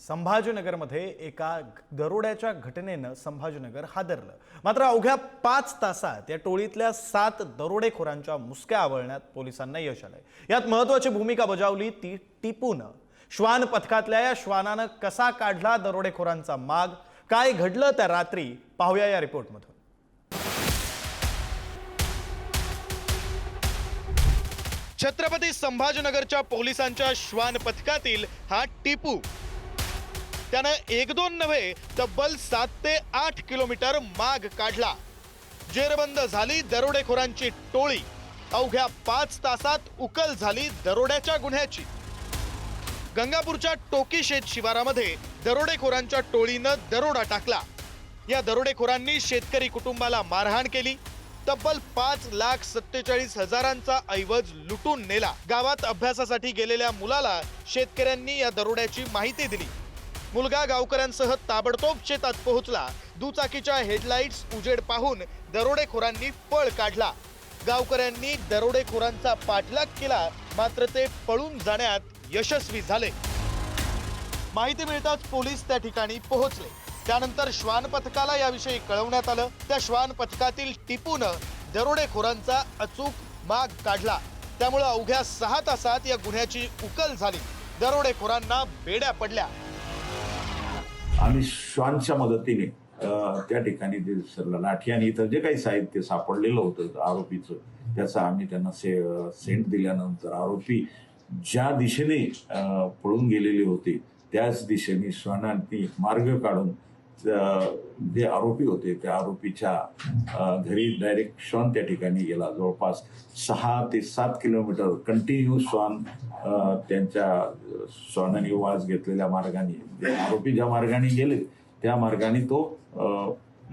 संभाजीनगरमध्ये एका दरोड्याच्या घटनेनं संभाजीनगर हादरलं। मात्र अवघ्या 5 तासात या टोळीतल्या 7 दरोडेखोरांच्या मुसक्या आवळण्यात पोलिसांना यश आलंय। यात महत्त्वाची भूमिका बजावली ती टिपूनं। श्वान पथकातल्या या श्वानानं कसा काढला दरोडेखोरांचा माग, काय घडलं त्या रात्री, पाहूया या रिपोर्टमधून। छत्रपती संभाजीनगरच्या पोलिसांच्या श्वान पथकातील हा टिपू, त्यानं 1-2 नव्हे तब्बल 7 ते 8 किलोमीटर माग काढला। जेरबंद झाली दरोडेखोरांची टोळी। अवघ्या 5 तासात उकल झाली दरोड्याच्या गुन्ह्याची। गंगापूरच्या टोकीशेत शिवारामध्ये दरोडेखोरांच्या टोळीनं दरोडा टाकला। या दरोडेखोरांनी शेतकरी कुटुंबाला मारहाण केली। तब्बल 5,47,000चा ऐवज लुटून नेला। गावात अभ्यासासाठी गेलेल्या मुलाला शेतकऱ्यांनी या दरोड्याची माहिती दिली। मुलगा गावकऱ्यांसह ताबडतोब शेतात पोहोचला। दुचाकीच्या हेडलाइट्स उजेड पाहून दरोडेखोरांनी पळ काढला। गावकऱ्यांनी दरोडेखोरांचा पाठलाग केला, मात्र ते पळून जाण्यात यशस्वी झाले। माहिती मिळताच पोलीस त्या ठिकाणी पोहोचले। त्यानंतर श्वान पथकाला याविषयी कळवण्यात आलं। त्या श्वान पथकातील टिपूनं दरोडेखोरांचा अचूक माग काढला। त्यामुळे अवघ्या 6 तासात या गुन्ह्याची उकल झाली। दरोडेखोरांना बेड्या पडल्या। आम्ही श्वानच्या मदतीने त्या ठिकाणी लाठी आणि इतर जे काही साहित्य सापडलेलं होतं आरोपीचं, त्याचा आम्ही त्यांना सेंट दिल्यानंतर आरोपी ज्या दिशेने पळून गेलेले होते त्याच दिशेने श्वानांनी मार्ग काढून जे आरोपी होते त्या आरोपीच्या घरी डायरेक्ट श्वान त्या ठिकाणी गेला। जवळपास 6 ते 7 किलोमीटर कंटिन्यू श्वान त्यांच्या श्वानाने वास घेतलेल्या मार्गाने आरोपी ज्या मार्गाने गेले त्या मार्गाने तो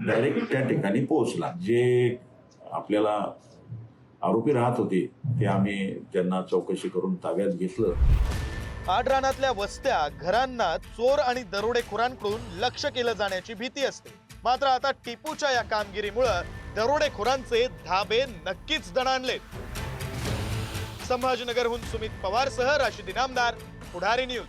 डायरेक्ट त्या ठिकाणी पोहोचला। जे आपल्याला आरोपी राहत होते ते आम्ही त्यांना चौकशी करून ताब्यात घेतलं। आडरानातल्या वस्त्या, घरांना चोर आणि दरोडेखोरांकडून लक्ष केलं जाण्याची भीती असते। मात्र आता टिपूच्या या कामगिरीमुळे दरोडेखोरांचे धाबे नक्कीच दणाणले। संभाजीनगरहून सुमित पवारसह राशिद इनामदार, पुढारी न्यूज।